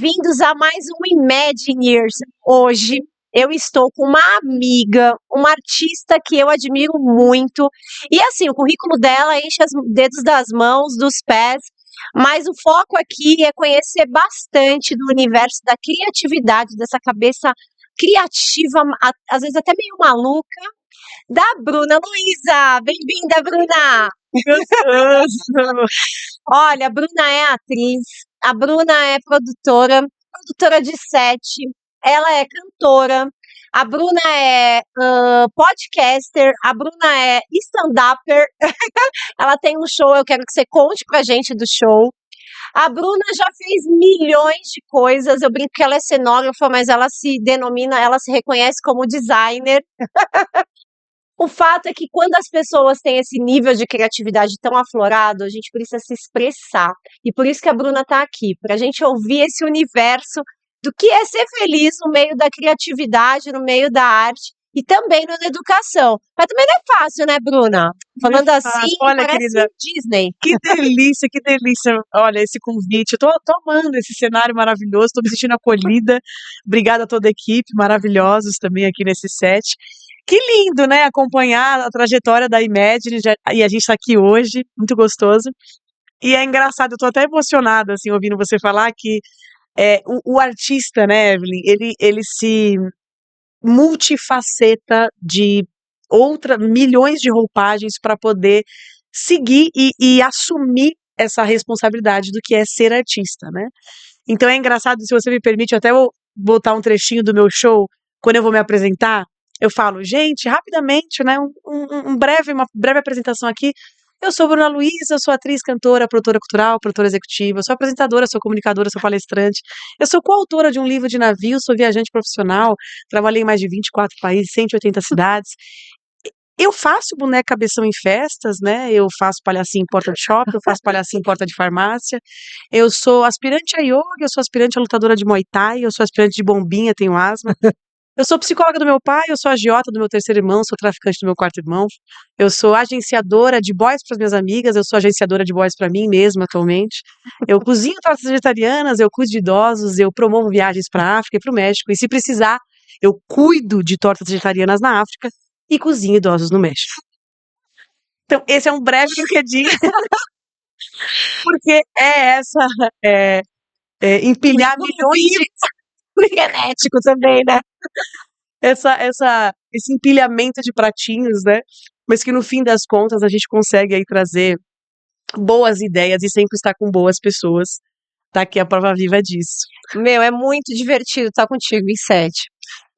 bem-vindos a mais um Imagineers. Hoje eu estou com uma amiga, uma artista que eu admiro muito. E assim, o currículo dela enche os dedos das mãos, dos pés, mas o foco aqui é conhecer bastante do universo da criatividade, dessa cabeça criativa, às vezes até meio maluca, da Bruna Luiza. Bem-vinda, Bruna! Gostoso! Olha, a Bruna é atriz, a Bruna é produtora de set, ela é cantora, a Bruna é podcaster, a Bruna é stand-upper, ela tem um show, eu quero que você conte pra gente do show. A Bruna já fez milhões de coisas, eu brinco que ela é cenógrafa, mas ela se reconhece como designer. O fato é que quando as pessoas têm esse nível de criatividade tão aflorado, a gente precisa se expressar. E por isso que a Bruna está aqui, para a gente ouvir esse universo do que é ser feliz no meio da criatividade, no meio da arte e também na educação. Mas também não é fácil, né, Bruna? Falando assim, Olha, parece querida, Disney. que delícia, que delícia. Olha, esse convite. Eu tô amando esse cenário maravilhoso, tô me sentindo acolhida. Obrigada a toda a equipe, maravilhosos também aqui nesse set. Que lindo, né? Acompanhar a trajetória da Imagine e a gente tá aqui hoje, muito gostoso. E é engraçado, eu tô até emocionada, assim, ouvindo você falar que o artista, né, Evelyn, ele se multifaceta de milhões de roupagens para poder seguir e assumir essa responsabilidade do que é ser artista, né? Então é engraçado, se você me permite, eu até vou botar um trechinho do meu show, quando eu vou me apresentar, eu falo, gente, rapidamente, né, uma breve apresentação aqui. Eu sou Bruna Luiza, eu sou atriz, cantora, produtora cultural, produtora executiva, sou apresentadora, sou comunicadora, sou palestrante. Eu sou coautora de um livro de navio, sou viajante profissional, trabalhei em mais de 24 países, 180 cidades. Eu faço boneca cabeção em festas, né? Eu faço palhacinho em porta de shopping, eu faço palhacinho em porta de farmácia. Eu sou aspirante a yoga, eu sou aspirante a lutadora de Muay Thai, eu sou aspirante de bombinha, tenho asma. Eu sou psicóloga do meu pai, eu sou agiota do meu terceiro irmão, sou traficante do meu quarto irmão. Eu sou agenciadora de boys para as minhas amigas, eu sou agenciadora de boys para mim mesma atualmente. Eu cozinho tortas vegetarianas, eu cuido de idosos, eu promovo viagens para a África e para o México. E se precisar, eu cuido de tortas vegetarianas na África e cozinho idosos no México. Então, esse é um breve LinkedIn, porque empilhar milhões de... Frenético também, né? esse empilhamento de pratinhos, né? Mas que no fim das contas a gente consegue aí trazer boas ideias e sempre estar com boas pessoas. Tá aqui a prova viva disso. Meu, é muito divertido estar contigo em set.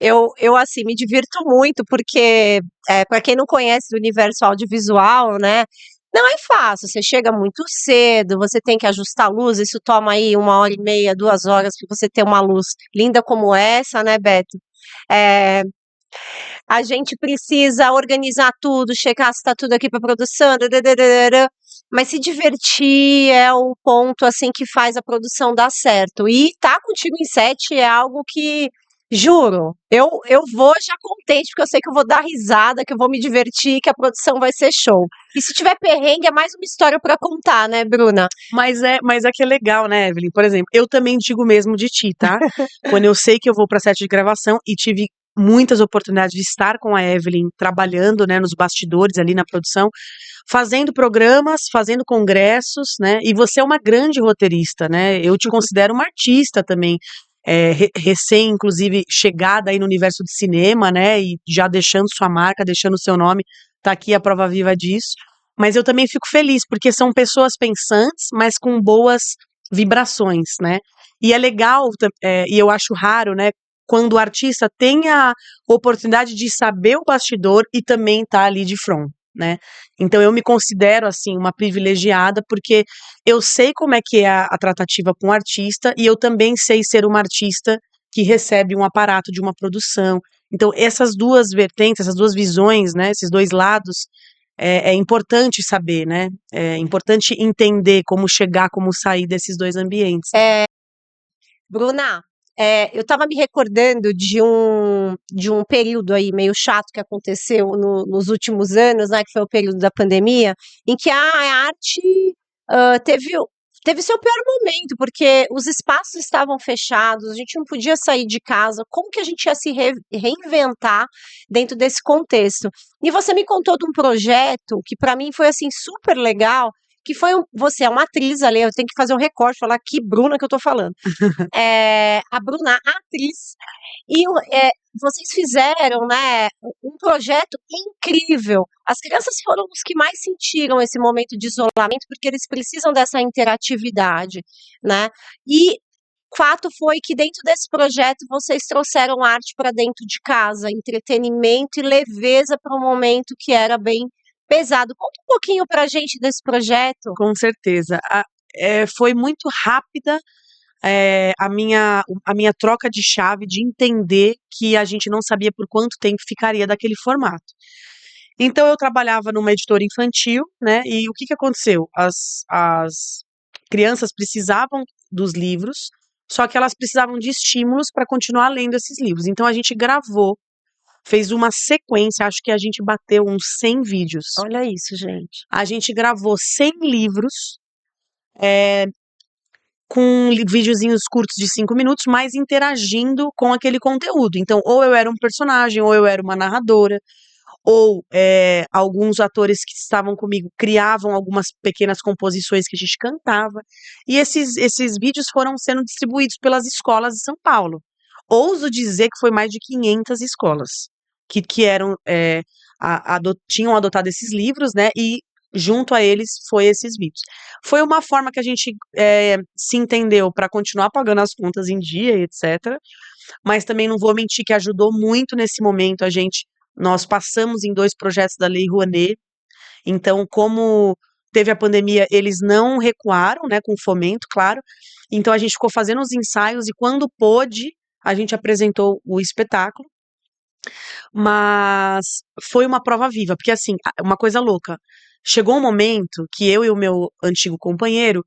Eu assim, me divirto muito, porque, para quem não conhece do universo audiovisual, né, não é fácil, você chega muito cedo, você tem que ajustar a luz, isso toma aí 1h30, 2 horas para você ter uma luz linda como essa, né, Beto? Eh, a gente precisa organizar tudo, checar se tá tudo aqui para produção, mas se divertir é o ponto, assim, que faz a produção dar certo. E tá contigo em set é algo que, juro, eu vou já contente, porque eu sei que eu vou dar risada, que eu vou me divertir, que a produção vai ser show. E se tiver perrengue, é mais uma história para contar, né, Bruna? Mas é que é legal, né, Evelyn? Por exemplo, eu também digo mesmo de ti, tá? Quando eu sei que eu vou para set de gravação e tive muitas oportunidades de estar com a Evelyn trabalhando, né, nos bastidores ali na produção, fazendo programas, fazendo congressos, né? E você é uma grande roteirista, né? Eu te considero uma artista também, recém, inclusive, chegada aí no universo do cinema, né? E já deixando sua marca, deixando seu nome, tá aqui a prova viva disso. Mas eu também fico feliz, porque são pessoas pensantes, mas com boas vibrações, né? E é legal, e eu acho raro, né? Quando o artista tem a oportunidade de saber o bastidor e também tá ali de front, né? Então eu me considero, assim, uma privilegiada, porque eu sei como é que é a tratativa com o artista e eu também sei ser uma artista que recebe um aparato de uma produção. Então essas duas vertentes, essas duas visões, né? Esses dois lados, é importante saber, né? É importante entender como chegar, como sair desses dois ambientes. Bruna, eu estava me recordando de um período aí meio chato que aconteceu nos últimos anos, né, que foi o período da pandemia, em que a arte teve teve seu pior momento, porque os espaços estavam fechados, a gente não podia sair de casa. Como que a gente ia se reinventar dentro desse contexto? E você me contou de um projeto que para mim foi assim super legal, que foi você é uma atriz ali, eu tenho que fazer um recorte, falar que Bruna que eu tô falando. A Bruna, a atriz, e vocês fizeram, né, um projeto incrível. As crianças foram os que mais sentiram esse momento de isolamento, porque eles precisam dessa interatividade, né? E fato foi que dentro desse projeto vocês trouxeram arte para dentro de casa, entretenimento e leveza para um momento que era bem pesado. Conta um pouquinho para a gente desse projeto. Com certeza. Foi muito rápida a minha troca de chave de entender que a gente não sabia por quanto tempo ficaria daquele formato. Então eu trabalhava numa editora infantil, né? E o que que aconteceu? As crianças precisavam dos livros, só que elas precisavam de estímulos para continuar lendo esses livros. Então a gente gravou, fez uma sequência, acho que a gente bateu uns 100 vídeos. Olha isso, gente. A gente gravou 100 livros, com videozinhos curtos de 5 minutos, mas interagindo com aquele conteúdo. Então, ou eu era um personagem, ou eu era uma narradora, ou alguns atores que estavam comigo criavam algumas pequenas composições que a gente cantava. E esses vídeos foram sendo distribuídos pelas escolas de São Paulo. Ouso dizer que foi mais de 500 escolas que eram, tinham adotado esses livros, né? E junto a eles foi esses vídeos. Foi uma forma que a gente se entendeu para continuar pagando as contas em dia, etc. Mas também não vou mentir que ajudou muito nesse momento nós passamos em 2 projetos da Lei Rouanet, então como teve a pandemia, eles não recuaram, né, com fomento, claro, então a gente ficou fazendo os ensaios e quando pôde, a gente apresentou o espetáculo, mas foi uma prova viva, porque assim, uma coisa louca, chegou um momento que eu e o meu antigo companheiro,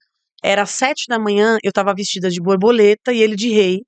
era 7 da manhã, eu tava vestida de borboleta e ele de rei,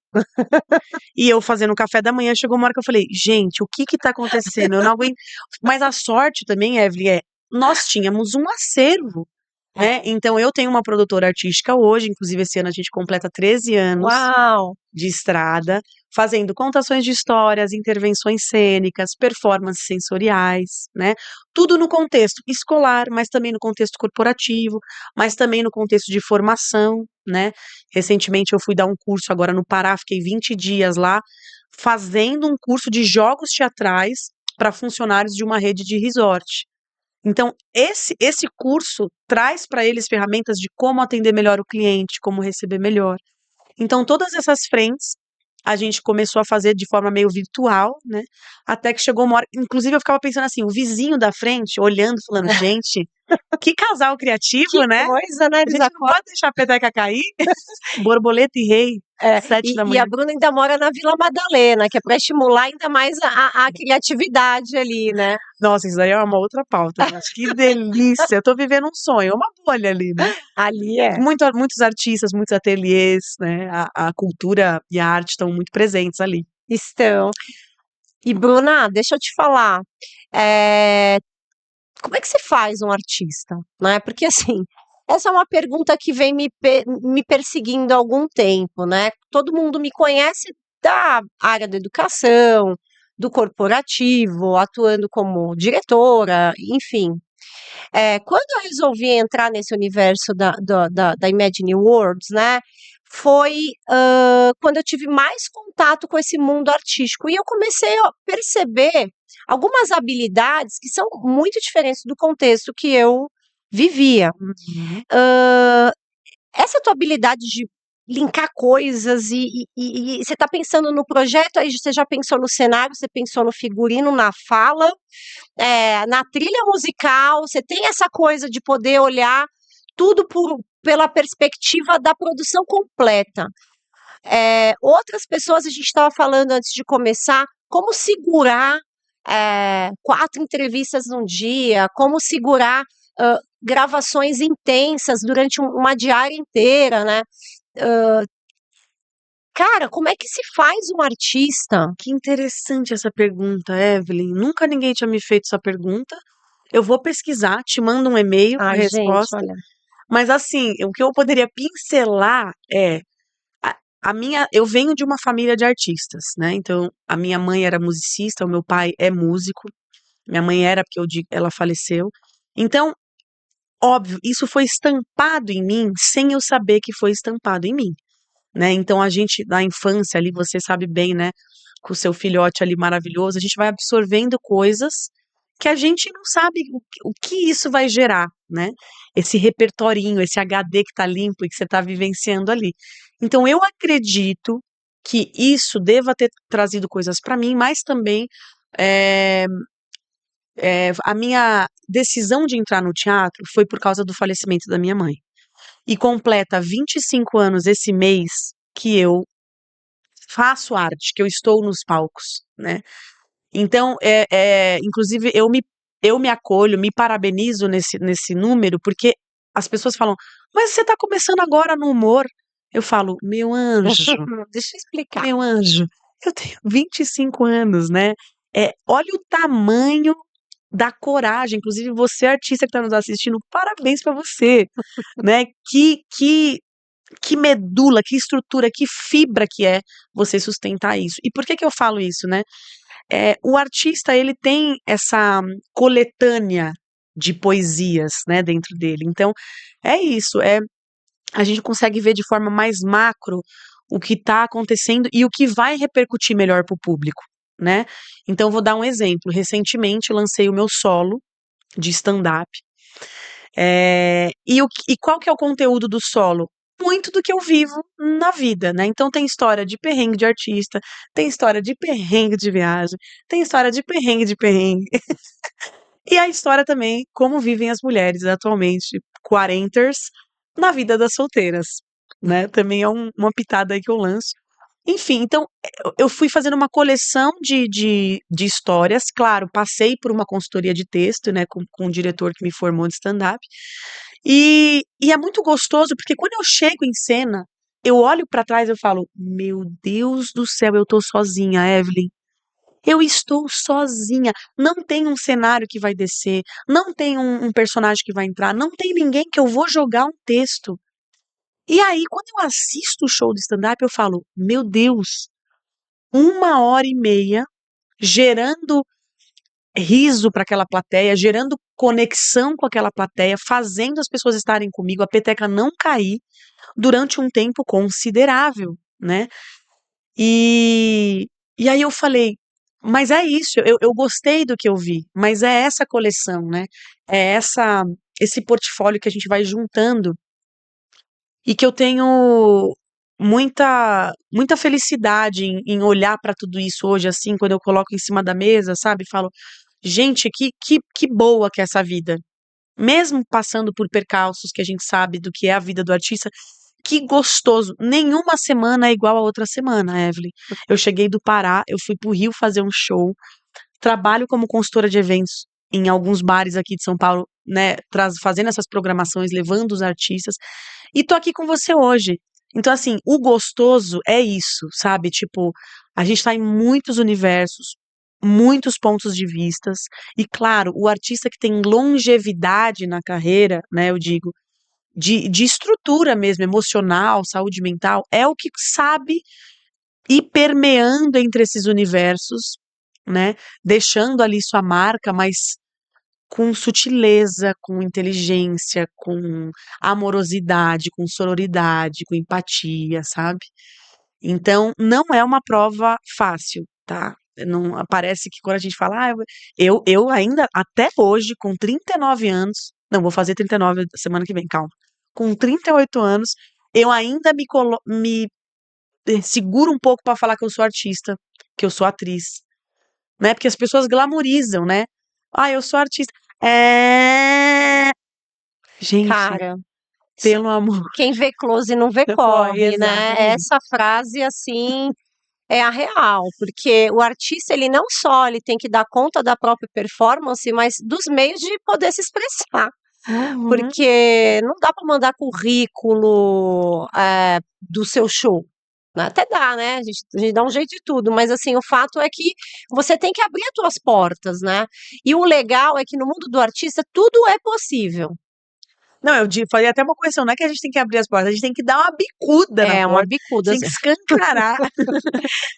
e eu fazendo café da manhã, chegou uma hora que eu falei, gente, o que que tá acontecendo? Eu não aguento. Mas a sorte também, Evelyn, nós tínhamos um acervo, né? Então eu tenho uma produtora artística hoje, inclusive esse ano a gente completa 13 anos Uau! de estrada, fazendo contações de histórias, intervenções cênicas, performances sensoriais, né? Tudo no contexto escolar, mas também no contexto corporativo, mas também no contexto de formação, né? Recentemente eu fui dar um curso agora no Pará, fiquei 20 dias lá, fazendo um curso de jogos teatrais para funcionários de uma rede de resort. Então, esse curso traz para eles ferramentas de como atender melhor o cliente, como receber melhor. Então, todas essas frentes a gente começou a fazer de forma meio virtual, né? Até que chegou uma hora. Inclusive, eu ficava pensando assim: o vizinho da frente, olhando, falando, gente, que casal criativo, Que né? coisa, né? A gente não pode deixar a peteca cair. Borboleta e rei, 7 da E manhã. a Bruna ainda mora na Vila Madalena, que é para estimular ainda mais a criatividade ali, né? Nossa, isso daí é uma outra pauta. Mas que delícia! Eu tô vivendo um sonho, uma bolha ali, né? Ali é. Muitos artistas, muitos ateliês, né? A cultura e a arte estão muito presentes ali. Estão. E Bruna, deixa eu te falar, como é que se faz um artista, né? Porque assim, essa é uma pergunta que vem me perseguindo há algum tempo, né? Todo mundo me conhece da área da educação, do corporativo, atuando como diretora, enfim. Quando eu resolvi entrar nesse universo da Imagine Worlds, né? Foi quando eu tive mais contato com esse mundo artístico e eu comecei a perceber algumas habilidades que são muito diferentes do contexto que eu vivia. Uhum. Essa tua habilidade de linkar coisas e você está pensando no projeto, aí você já pensou no cenário, você pensou no figurino, na fala, na trilha musical, você tem essa coisa de poder olhar tudo pela perspectiva da produção completa. Outras pessoas, a gente estava falando antes de começar, como segurar 4 entrevistas num dia, como segurar gravações intensas durante uma diária inteira, né? Cara, como é que se faz um artista? Que interessante essa pergunta, Evelyn. Nunca ninguém tinha me feito essa pergunta. Eu vou pesquisar, te mando um e-mail com a Ai, gente, resposta. olha. Mas assim, o que eu poderia pincelar é eu venho de uma família de artistas, né? Então, a minha mãe era musicista, o meu pai é músico, minha mãe era, porque ela faleceu. Então, óbvio, isso foi estampado em mim sem eu saber que foi estampado em mim, né? Então, a gente, na infância ali, você sabe bem, né? Com o seu filhote ali maravilhoso, a gente vai absorvendo coisas que a gente não sabe o que isso vai gerar, né? Esse repertorinho, esse HD que tá limpo e que você tá vivenciando ali. Então, eu acredito que isso deva ter trazido coisas para mim, mas também é, a minha decisão de entrar no teatro foi por causa do falecimento da minha mãe. E completa 25 anos esse mês que eu faço arte, que eu estou nos palcos, né? Então, inclusive, eu me acolho, me parabenizo nesse número, porque as pessoas falam, mas você está começando agora no humor. Eu falo, Deixa eu explicar. meu anjo, eu tenho 25 anos, né? Olha o tamanho da coragem, inclusive você, artista que está nos assistindo, parabéns para você, né? Que medula, que estrutura, que fibra que é você sustentar isso. E por que que eu falo isso, né? O artista, ele tem essa coletânea de poesias, né, dentro dele. Então, é isso, a gente consegue ver de forma mais macro o que está acontecendo e o que vai repercutir melhor para o público, né? Então, vou dar um exemplo. Recentemente, lancei o meu solo de stand-up. E qual que é o conteúdo do solo? Muito do que eu vivo na vida, né? Então tem história de perrengue de artista, tem história de perrengue de viagem, tem história de perrengue de perrengue. E a história também, como vivem as mulheres atualmente, quarenters, na vida das solteiras, né? Também é uma pitada aí que eu lanço. Enfim, então eu fui fazendo uma coleção de histórias, claro, passei por uma consultoria de texto, né, com um diretor que me formou de stand-up, e é muito gostoso, porque quando eu chego em cena, eu olho pra trás e eu falo, meu Deus do céu, eu tô sozinha, Evelyn. Eu estou sozinha. Não tem um cenário que vai descer, não tem um personagem que vai entrar, não tem ninguém que eu vou jogar um texto. E aí, quando eu assisto o show do stand-up, eu falo, meu Deus, 1 hora e meia gerando riso para aquela plateia, gerando conexão com aquela plateia, fazendo as pessoas estarem comigo, a peteca não cair durante um tempo considerável, né? E, e aí eu falei, mas é isso, eu gostei do que eu vi, mas é essa coleção, né? Esse portfólio que a gente vai juntando e que eu tenho muita felicidade em olhar para tudo isso hoje, assim, quando eu coloco em cima da mesa, sabe? Falo, gente, que boa que é essa vida. Mesmo passando por percalços que a gente sabe do que é a vida do artista, que gostoso. Nenhuma semana é igual a outra semana, Evelyn. Eu cheguei do Pará, eu fui pro Rio fazer um show, trabalho como consultora de eventos em alguns bares aqui de São Paulo, né, fazendo essas programações, levando os artistas, e tô aqui com você hoje. Então, assim, o gostoso é isso, sabe? Tipo, a gente tá em muitos universos, muitos pontos de vistas, e claro, o artista que tem longevidade na carreira, né, eu digo, de estrutura mesmo, emocional, saúde mental, é o que sabe ir permeando entre esses universos, né? Deixando ali sua marca, mas com sutileza, com inteligência, com amorosidade, com sororidade, com empatia, sabe? Então, não é uma prova fácil, tá? Não parece que quando a gente fala, eu ainda, até hoje, com 39 anos, não, vou fazer 39 semana que vem, calma. Com 38 anos, eu ainda me seguro um pouco para falar que eu sou artista, que eu sou atriz, né? Porque as pessoas glamorizam, né? Ah, eu sou artista. Gente, Cara, pelo amor. quem vê close não vê Corre, corre, né? exatamente. Essa frase, assim, é a real, porque o artista, ele não só ele tem que dar conta da própria performance, mas dos meios de poder se expressar. Uhum. Porque não dá para mandar currículo do seu show. Né? Até dá, né? A gente dá um jeito de tudo, mas assim, o fato é que você tem que abrir as tuas portas, né? E o legal é que no mundo do artista tudo é possível. Não, falei até uma correção, não é que a gente tem que abrir as portas, a gente tem que dar uma bicuda na Uma porta, bicuda, tem que escancarar.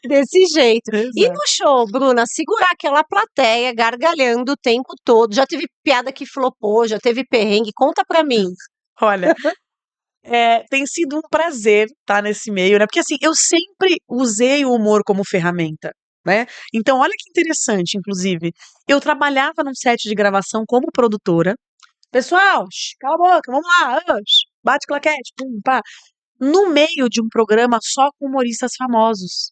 desse jeito. E Exato. no show, Bruna, segurar aquela plateia gargalhando o tempo todo. Já teve piada que flopou, já teve perrengue. Conta pra mim. Olha, tem sido um prazer estar nesse meio, né? Porque assim, eu sempre usei o humor como ferramenta, né? Então, olha que interessante, inclusive. Eu trabalhava num set de gravação como produtora. Pessoal, cala a boca, vamos lá, bate claquete, pum, pá. No meio de um programa só com humoristas famosos.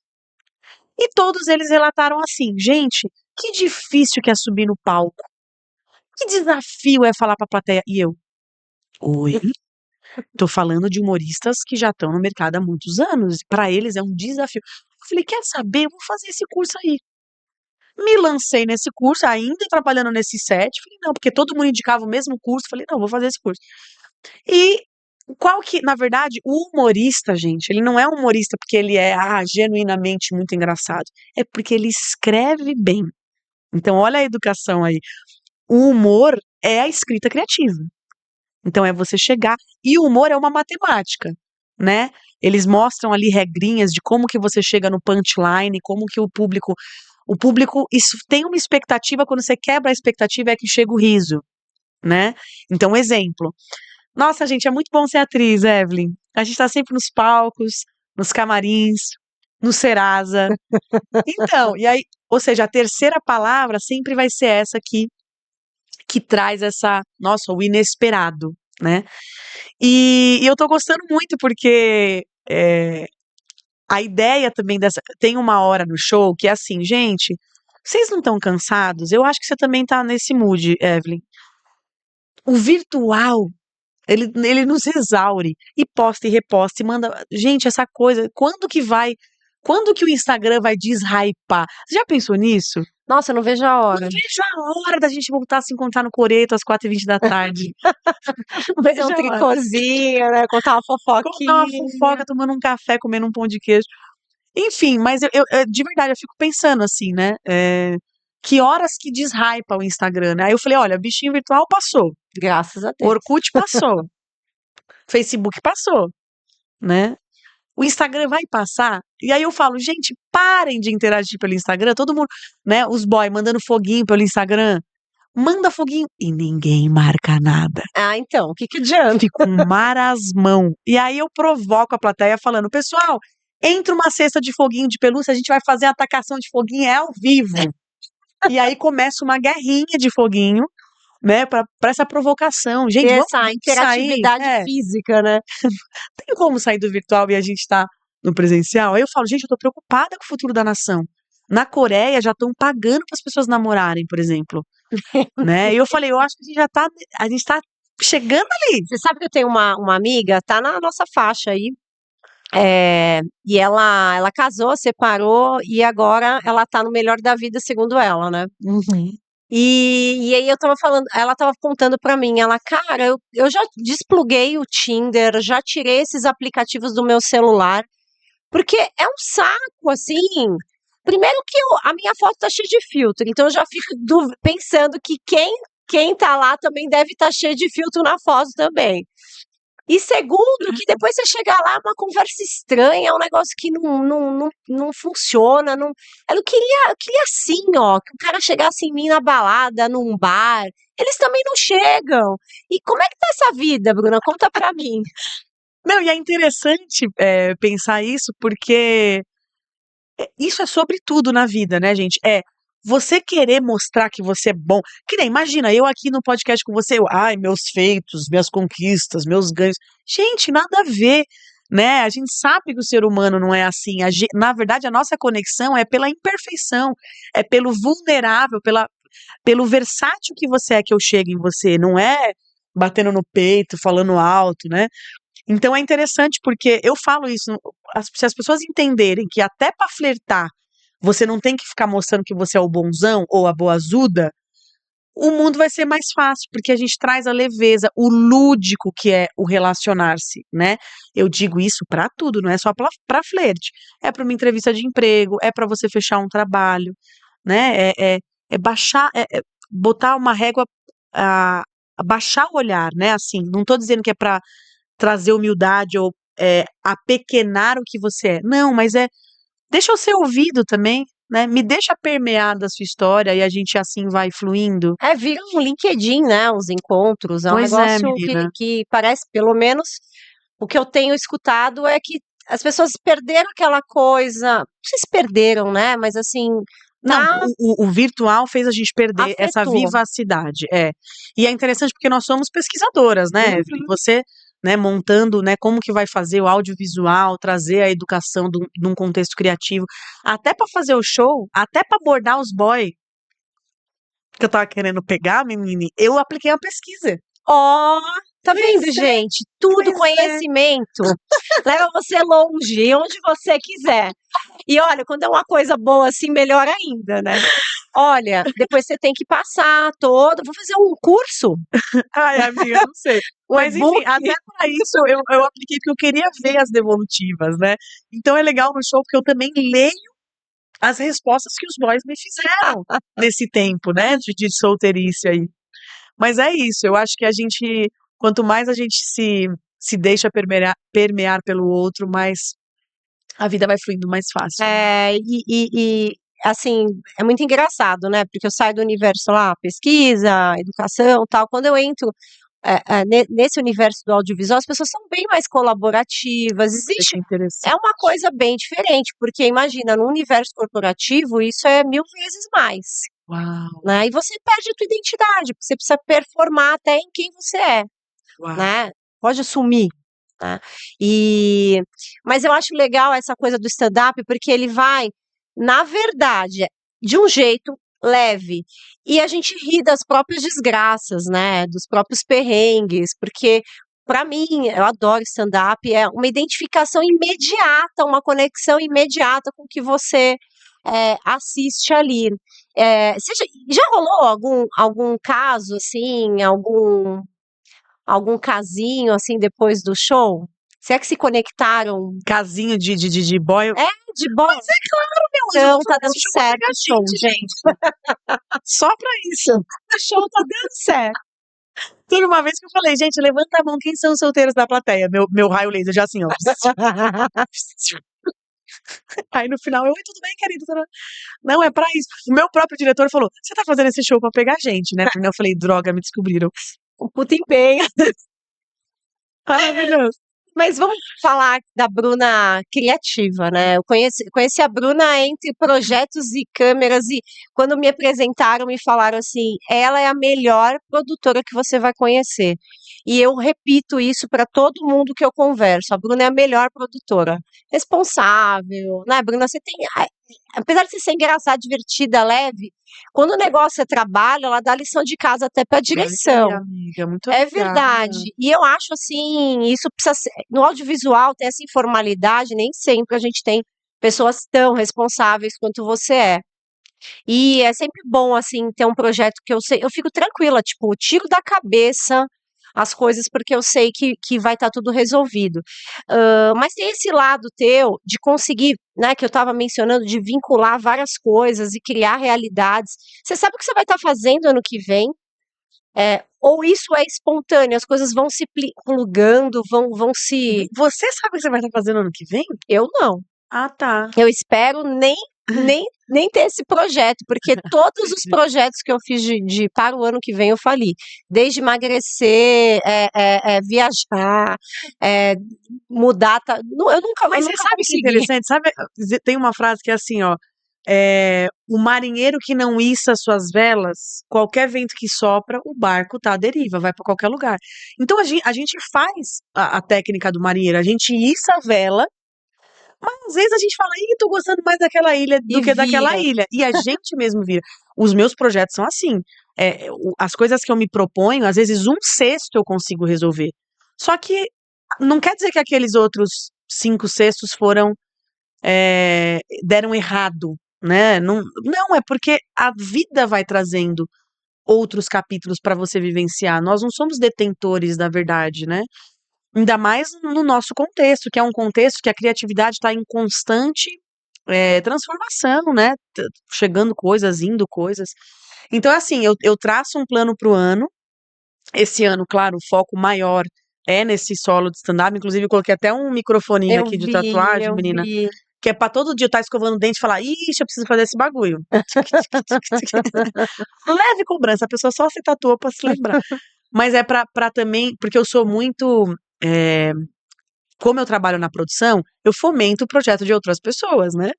E todos eles relataram assim, gente, que difícil que é subir no palco. Que desafio é falar pra plateia. E eu, oi? Tô falando de humoristas que já estão no mercado há muitos anos. Pra eles é um desafio. Eu falei, quer saber? Eu vou fazer esse curso aí. Me lancei nesse curso, ainda trabalhando nesse set. Falei, não, porque todo mundo indicava o mesmo curso. Falei, não, vou fazer esse curso. E na verdade, o humorista, gente, ele não é um humorista porque ele é genuinamente muito engraçado. É porque ele escreve bem. Então, olha a educação aí. O humor é a escrita criativa. Então, é você chegar. E o humor é uma matemática, né? Eles mostram ali regrinhas de como que você chega no punchline, como que o público. Isso tem uma expectativa, quando você quebra a expectativa é que chega o riso, né? Então, exemplo. Nossa, gente, é muito bom ser atriz, Evelyn. A gente tá sempre nos palcos, nos camarins, no Serasa. Então, e aí, ou seja, a terceira palavra sempre vai ser essa que traz o inesperado, né? E eu tô gostando muito porque a ideia também tem uma hora no show que é assim, gente, vocês não estão cansados? Eu acho que você também tá nesse mood, Evelyn. O virtual ele nos exaure e posta e reposta e manda. Gente, essa coisa, quando que o Instagram vai deshypar? Você já pensou nisso? Nossa, eu não vejo a hora. Não vejo a hora da gente voltar a se encontrar no Coreto às 4h20 da tarde. Não Fazer vejo um a hora. tricôzinho, né? Contar uma Contar uma fofoquinha. fofoca, tomando um café, comendo um pão de queijo. Enfim, mas de verdade, eu fico pensando assim, né? Que horas que deshypa o Instagram, né? Aí eu falei, olha, bichinho virtual passou. Graças a Deus. Orkut passou. Facebook passou, né? O Instagram vai passar. E aí eu falo, gente, parem de interagir pelo Instagram. Todo mundo, né? Os boys mandando foguinho pelo Instagram. Manda foguinho e ninguém marca nada. Ah, então, o que adianta? Fico um marasmão. E aí eu provoco a plateia falando, pessoal, entra uma cesta de foguinho de pelúcia, a gente vai fazer a atacação de foguinho, ao vivo. E aí começa uma guerrinha de foguinho, né, pra essa provocação. Gente, vamos Essa interatividade sair. física, né? Tem como sair do virtual e a gente tá no presencial? Aí eu falo, gente, eu tô preocupada com o futuro da nação. Na Coreia já estão pagando para as pessoas namorarem, por exemplo, né? E eu falei, eu acho que a gente tá chegando ali. Você sabe que eu tenho uma amiga, tá na nossa faixa aí, e ela casou, separou, e agora ela tá no melhor da vida, segundo ela, né? Uhum. E aí eu tava falando, ela tava contando pra mim, cara, eu já despluguei o Tinder, já tirei esses aplicativos do meu celular, porque é um saco, assim. Primeiro que a minha foto tá cheia de filtro, então eu já fico pensando que quem tá lá também deve estar cheio de filtro na foto também. E segundo, que depois você chegar lá, é uma conversa estranha, é um negócio que não funciona. Eu queria assim, ó, que o cara chegasse em mim na balada, num bar. Eles também não chegam. E como é que tá essa vida, Bruna? Conta pra mim. Não, e é interessante pensar isso, porque isso é sobre tudo na vida, né, gente? Você querer mostrar que você é bom. Que nem, imagina, eu aqui no podcast com você, meus feitos, minhas conquistas, meus ganhos. Gente, nada a ver, né? A gente sabe que o ser humano não é assim. Na verdade, a nossa conexão é pela imperfeição, é pelo vulnerável, pelo versátil que você é que eu chego em você, não é batendo no peito, falando alto, né? Então é interessante porque eu falo isso, se as pessoas entenderem que até para flertar você não tem que ficar mostrando que você é o bonzão ou a boazuda, o mundo vai ser mais fácil, porque a gente traz a leveza, o lúdico que é o relacionar-se, né? Eu digo isso pra tudo, não é só pra flerte. É pra uma entrevista de emprego, é pra você fechar um trabalho, né? É baixar, botar uma régua baixar o olhar, né? Assim, não tô dizendo que é pra trazer humildade ou apequenar o que você é. Não, mas deixa eu ser ouvido também, né? Me deixa permear da sua história e a gente assim vai fluindo. Vira um LinkedIn, né? Os encontros. É um Pois é, negócio menina. que parece, pelo menos, o que eu tenho escutado é que as pessoas perderam aquela coisa. Não sei se perderam, né? Mas assim, Não, tá o virtual fez a gente perder essa afetou. vivacidade, E é interessante porque nós somos pesquisadoras, né, Evelyn? Uhum. Você, né, montando, né, como que vai fazer o audiovisual, trazer a educação num contexto criativo, até para fazer o show, até para abordar os boy que eu tava querendo pegar, menine, eu apliquei uma pesquisa. Ó, tá vendo, Pois é, gente? Tudo pois é. conhecimento leva você longe, onde você quiser. E olha, quando é uma coisa boa assim, melhor ainda, né? Olha, depois você tem que passar todo. Vou fazer um curso, Ai, amiga, não sei. um Mas enfim, e-book. até para isso eu apliquei porque eu queria ver as devolutivas, né? Então é legal no show porque eu também leio as respostas que os boys me fizeram nesse tempo, né, de solteirice aí. Mas é isso, eu acho que quanto mais a gente se deixa permear pelo outro, mais a vida vai fluindo mais fácil, né? Assim, é muito engraçado, né? Porque eu saio do universo lá, pesquisa, educação, tal. Quando eu entro nesse universo do audiovisual, as pessoas são bem mais colaborativas. Olha que É interessante. uma coisa bem diferente, porque imagina, no universo corporativo, isso é 1000 vezes mais, Uau, né? E você perde a tua identidade, porque você precisa performar até em quem você é, uau. né? Pode assumir, né? E, mas eu acho legal essa coisa do stand-up, porque ele vai, na verdade, de um jeito leve. E a gente ri das próprias desgraças, né? Dos próprios perrengues, porque para mim, eu adoro stand-up, é uma identificação imediata, uma conexão imediata com o que você assiste ali. Já rolou algum caso, assim, algum casinho, assim, depois do show? Se é que se conectaram? Casinho de boy. É, de boa. Mas é claro, meu anjo, Então, vou tá fazer dando esse show pra certo pegar o show, gente, gente. só pra isso. O show tá dando certo. Teve uma vez que eu falei, gente, levanta a mão, quem são os solteiros da plateia? Meu raio laser já assim, ó. Aí no final, oi, tudo bem, querido? Não, é pra isso. O meu próprio diretor falou, você tá fazendo esse show pra pegar gente, né? Eu falei, droga, me descobriram. Um puta empenho. Maravilhoso. Mas vamos falar da Bruna criativa, né? Eu conheci a Bruna entre projetos e câmeras, e quando me apresentaram, me falaram assim: ela é a melhor produtora que você vai conhecer. E eu repito isso para todo mundo que eu converso: a Bruna é a melhor produtora. Responsável, né, Bruna? Você tem. Apesar de você ser engraçada, divertida, leve, quando o negócio é trabalho, ela dá lição de casa até para a Ai, direção. amiga, muito É obrigada. verdade. E eu acho assim, isso precisa ser, no audiovisual tem essa informalidade, nem sempre a gente tem pessoas tão responsáveis quanto você é. E é sempre bom assim ter um projeto que eu sei, eu fico tranquila, tipo, eu tiro da cabeça as coisas porque eu sei que vai estar tudo resolvido. Mas tem esse lado teu de conseguir, né, que eu estava mencionando, de vincular várias coisas e criar realidades. Você sabe o que você vai estar fazendo ano que vem? Ou isso é espontâneo, as coisas vão se plugando, vão se. Você sabe o que você vai estar fazendo ano que vem? Eu não. Ah, tá. Eu espero nem ter esse projeto, porque todos os projetos que eu fiz para o ano que vem eu fali. Desde emagrecer, viajar, é, mudar. Eu Mas você nunca sabe que é consegui. interessante? Sabe, tem uma frase que é assim, ó. O marinheiro que não issa suas velas, qualquer vento que sopra, o barco tá à deriva, vai pra qualquer lugar. Então a gente faz a técnica do marinheiro, a gente issa a vela, mas às vezes a gente fala, ih, tô gostando mais daquela ilha E do que daquela vira. ilha. E a gente mesmo vira. Os meus projetos são assim. As coisas que eu me proponho, às vezes um sexto eu consigo resolver. Só que não quer dizer que aqueles outros 5 sextos deram errado, né? Não, não, é porque a vida vai trazendo outros capítulos para você vivenciar. Nós não somos detentores da verdade, né? Ainda mais no nosso contexto, que é um contexto que a criatividade está em constante transformação, né? Chegando coisas, indo coisas. Então, assim, eu traço um plano para o ano, Esse ano, claro, o foco maior é nesse solo de stand-up. Inclusive, eu coloquei até um microfoninho aqui de tatuagem, Eu menina, vi. que é pra todo dia eu estar escovando o dente e falar, ixi, eu preciso fazer esse bagulho. Leve cobrança, a pessoa só se tatuou pra se lembrar. Mas é pra também, porque eu sou muito. é, Como eu trabalho na produção, eu fomento o projeto de outras pessoas, né?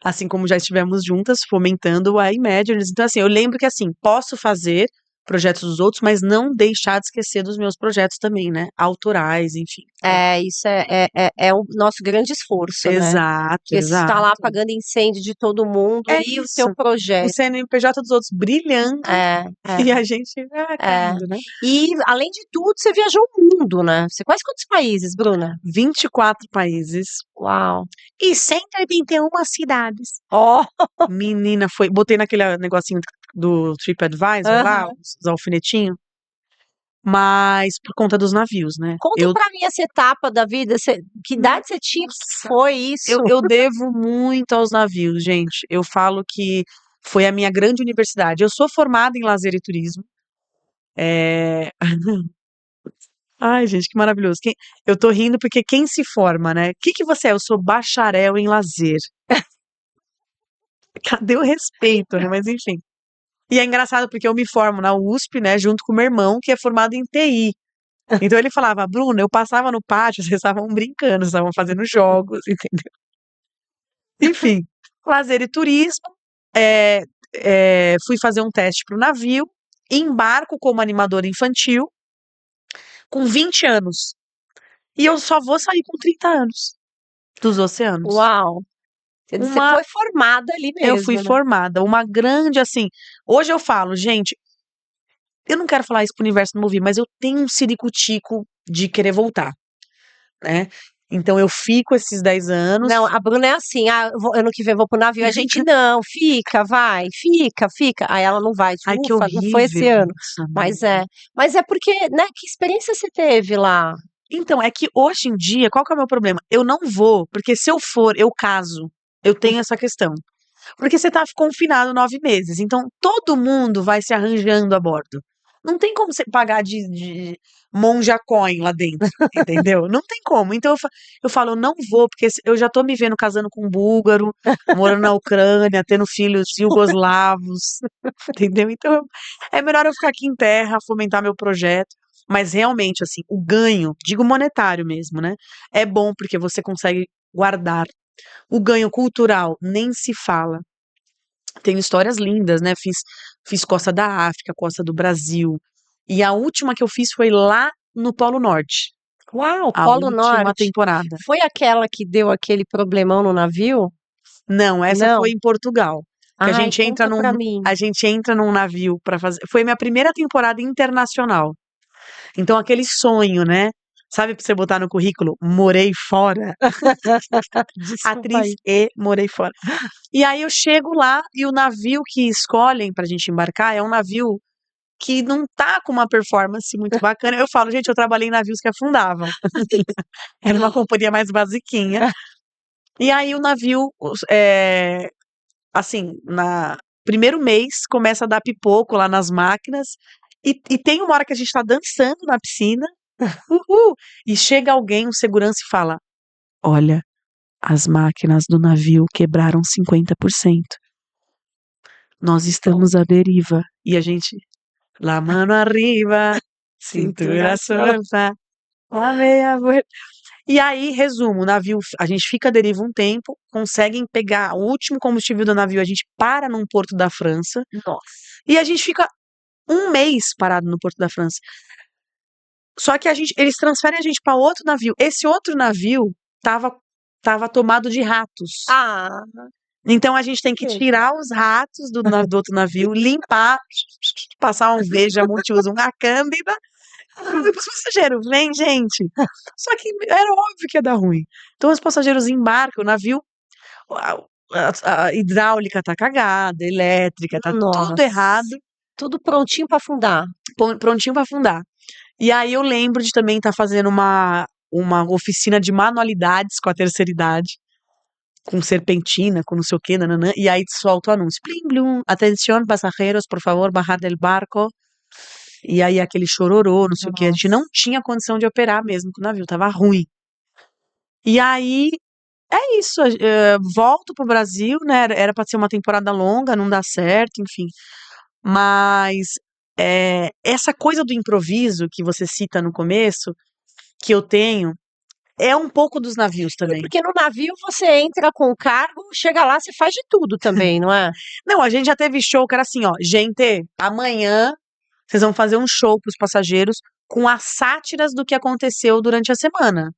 Assim como já estivemos juntas fomentando a Imagines. Então, assim, eu lembro que, assim, posso fazer projetos dos outros, mas não deixar de esquecer dos meus projetos também, né? Autorais, enfim. Isso é o nosso grande esforço, né? Exato, Porque você está lá exato. apagando incêndio de todo mundo É e o isso. teu O projeto. CNPJ dos outros brilhando É, e é, a gente é. caindo, né? E, além de tudo, você viajou o mundo, né? Você conhece quantos países, Bruna? 24 países Uau. e 181 cidades. Ó, Menina, foi. Botei naquele negocinho do TripAdvisor lá, aham. os alfinetinhos, mas por conta dos navios, né? Conta pra mim essa etapa da vida. Que idade você tinha que Nossa, foi isso? eu devo muito aos navios, gente. Eu falo que foi a minha grande universidade. Eu sou formada em lazer e turismo. É... Ai, gente, que maravilhoso. Eu tô rindo porque quem se forma, né? O que que você é? Eu sou bacharel em lazer. Cadê o respeito, né? Mas enfim. E é engraçado porque eu me formo na USP, né, junto com meu irmão, que é formado em TI. Então ele falava, Bruna, eu passava no pátio, vocês estavam brincando, vocês estavam fazendo jogos, entendeu? Enfim, lazer e turismo. é, Fui fazer um teste para o navio, embarco como animadora infantil com 20 anos. E eu só vou sair com 30 anos dos oceanos. Uau. Você Uma, foi formada ali eu fui mesmo, né? formada, uma grande, assim, hoje eu falo, gente, eu não quero falar isso pro universo não ouvir, mas eu tenho um ciricutico de querer voltar, né? Então eu fico esses 10 anos. Não, a Bruna é assim, ano que vem eu vou pro navio, a gente não, fica, vai, fica. Aí ela não vai, Ai, que ufa, não foi esse horrível ano. isso, Mas amiga. é, mas é porque, né, que experiência você teve lá? Então, é que hoje em dia, qual que é o meu problema? Eu não vou, porque se eu for, eu caso. Eu tenho essa questão. Porque você tá confinado 9 meses, então todo mundo vai se arranjando a bordo. Não tem como você pagar de monja coin lá dentro, entendeu? Não tem como. Então eu falo, eu não vou, porque eu já tô me vendo casando com um búlgaro, morando na Ucrânia, tendo filhos jugoslavos, entendeu? Então é melhor eu ficar aqui em terra, fomentar meu projeto. Mas realmente, assim, o ganho, digo monetário mesmo, né? É bom porque você consegue guardar. O ganho cultural nem se fala. Tenho histórias lindas, né? Fiz Costa da África, Costa do Brasil. E a última que eu fiz foi lá no Polo Norte. Uau, A Polo última Norte. temporada. Foi aquela que deu aquele problemão no navio? Não, essa foi Não. em Portugal. Que Ai, conta pra a mim. gente entra num navio para fazer. Foi a minha primeira temporada internacional. Então aquele sonho, né? Sabe pra você botar no currículo? Morei fora. Desculpa Atriz aí. e morei fora. E aí eu chego lá e o navio que escolhem pra gente embarcar é um navio que não tá com uma performance muito bacana. Eu falo, gente, eu trabalhei em navios que afundavam. Era uma companhia mais basiquinha. E aí o navio, assim, na primeiro mês começa a dar pipoco lá nas máquinas. E tem uma hora que a gente tá dançando na piscina. Uhul! E chega alguém, um segurança, e fala: Olha, as máquinas do navio quebraram 50%. Nós estamos à deriva. E a gente, la mano arriba, cintura Cintura só. solta, a meia vuelta. E aí, resumo, o navio, a gente fica à deriva um tempo, conseguem pegar o último combustível do navio, a gente para num porto da França, Nossa. e a gente fica um mês parado no porto da França. Só que eles transferem a gente para outro navio. Esse outro navio tava, tava tomado de ratos. Ah, Então a gente tem que gente. tirar os ratos do outro navio, limpar, passar um veja multiuso, uma cândida. Os passageiros, vem, gente. Só que era óbvio que ia dar ruim. Então os passageiros embarcam, o navio, a, a hidráulica tá cagada, elétrica, tá tudo Nossa. errado, Tudo prontinho pra afundar. prontinho para afundar. E aí eu lembro de também estar fazendo uma oficina de manualidades com a terceira idade, com serpentina, com não sei o que, nananã, e aí solta o anúncio. Plim, blum, atenção, passageiros, por favor, bajar del barco. E aí aquele chororô, não sei o que, a gente Nossa. não tinha condição de operar mesmo com o navio, tava ruim. E aí, é isso, volto pro Brasil, né, era pra ser uma temporada longa, não dá certo, enfim. Mas essa coisa do improviso que você cita no começo, que eu tenho, é um pouco dos navios também. Porque no navio você entra com o cargo, chega lá, você faz de tudo também, não é? Não, a gente já teve show que era assim, ó, gente, amanhã vocês vão fazer um show pros passageiros com as sátiras do que aconteceu durante a semana,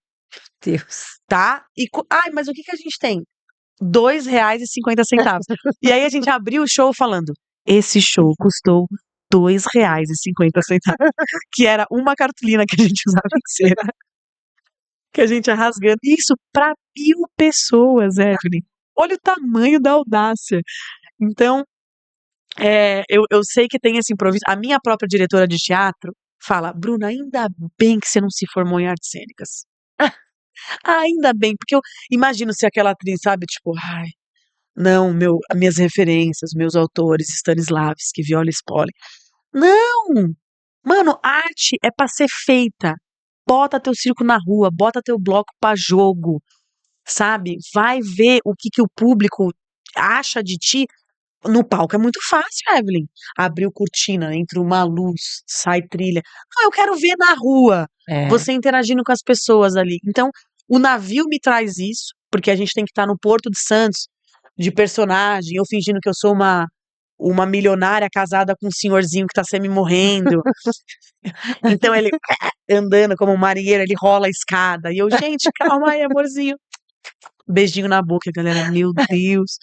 Deus. tá? Ai, mas o que que a gente tem? R$ 2,50. E aí a gente abriu o show falando, esse show custou R$ 2,50, que era uma cartolina que a gente usava em cena, que a gente ia rasgando. Isso pra 1.000 pessoas, Evelyn. Olha o tamanho da audácia. Então, eu sei que tem esse improviso. A minha própria diretora de teatro fala, Bruna, ainda bem que você não se formou em artes cênicas. Ainda bem, porque eu imagino se aquela atriz, sabe, tipo, ai, não, minhas referências, meus autores, Stanislavski, Viola Spolin. Não! Mano, arte é pra ser feita. Bota teu circo na rua, bota teu bloco pra jogo, sabe? Vai ver o que o público acha de ti. No palco é muito fácil, Evelyn. Abriu cortina, entra uma luz, sai trilha. Não, eu quero ver na rua, você interagindo com as pessoas ali. Então, o navio me traz isso, porque a gente tem que estar no Porto de Santos, de personagem, eu fingindo que eu sou uma milionária casada com um senhorzinho que tá semi-morrendo. Então ele andando como um marinheiro, ele rola a escada. E eu, gente, calma aí, amorzinho. Beijinho na boca, galera. Meu Deus.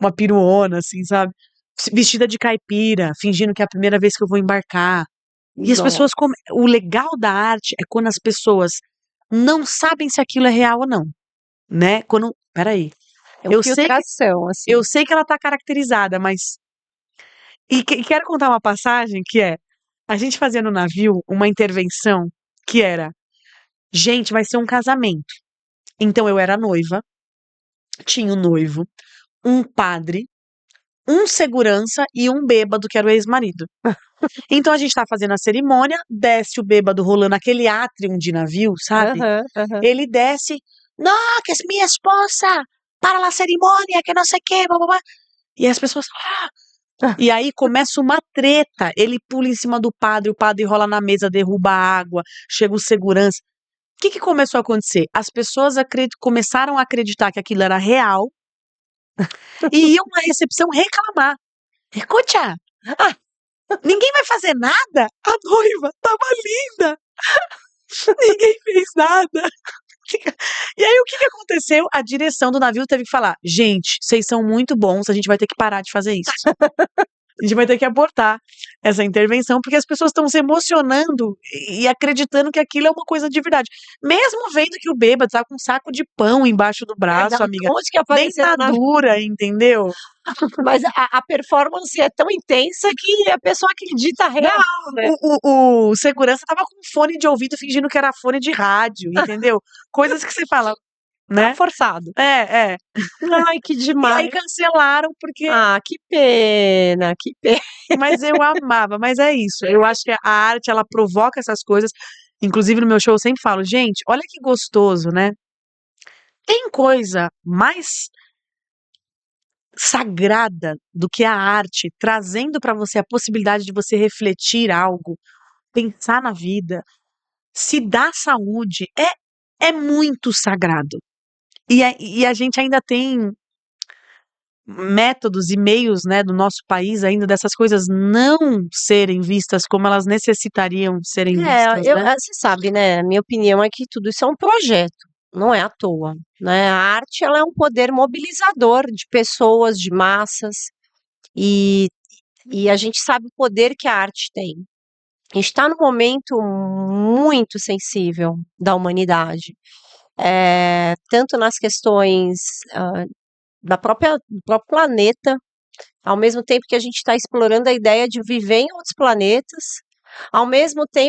Uma piruona, assim, sabe? Vestida de caipira, fingindo que é a primeira vez que eu vou embarcar. E as pessoas. O legal da arte é quando as pessoas não sabem se aquilo é real ou não. Né? Quando. Peraí. É uma filtração, assim. Eu sei que ela tá caracterizada, mas. E quero contar uma passagem que é. A gente fazia no navio uma intervenção que era. Gente, vai ser um casamento. Então eu era noiva, tinha um noivo, um padre, um segurança e um bêbado, que era o ex-marido. Então a gente tá fazendo a cerimônia, desce o bêbado rolando aquele átrium de navio, sabe? Ele desce, não, que é minha esposa, para a cerimônia, que não sei o que, blá, blá, blá. E as pessoas, e aí começa uma treta, ele pula em cima do padre, o padre rola na mesa, derruba a água, chega o segurança. O que começou a acontecer? As pessoas começaram a acreditar que aquilo era real e iam na recepção reclamar. Escuta, ninguém vai fazer nada? A noiva tava linda. Ninguém fez nada. E aí o que aconteceu? A direção do navio teve que falar, gente, vocês são muito bons, a gente vai ter que parar de fazer isso. A gente vai ter que abortar essa intervenção, porque as pessoas estão se emocionando e acreditando que aquilo é uma coisa de verdade. Mesmo vendo que o bêbado tá com um saco de pão embaixo do braço, amiga. Onde que apareceu dentadura, entendeu? Mas a performance é tão intensa que a pessoa acredita real, né? O segurança tava com fone de ouvido fingindo que era fone de rádio, entendeu? Coisas que você fala, né? Tá forçado. Ai, que demais. E aí cancelaram porque... que pena, que pena. Mas eu amava, mas é isso. Eu acho que a arte, ela provoca essas coisas. Inclusive no meu show eu sempre falo, gente, olha que gostoso, né? Tem coisa mais sagrada do que a arte, trazendo para você a possibilidade de você refletir algo, pensar na vida, se dar saúde, é muito sagrado. E a gente ainda tem métodos e meios, né, do nosso país ainda dessas coisas não serem vistas como elas necessitariam serem vistas, né? Você sabe, né, minha opinião é que tudo isso é um projeto, não é à toa, né? A arte, ela é um poder mobilizador de pessoas, de massas, e a gente sabe o poder que a arte tem. A gente está num momento muito sensível da humanidade, tanto nas questões do próprio planeta, ao mesmo tempo que a gente está explorando a ideia de viver em outros planetas, ao mesmo tempo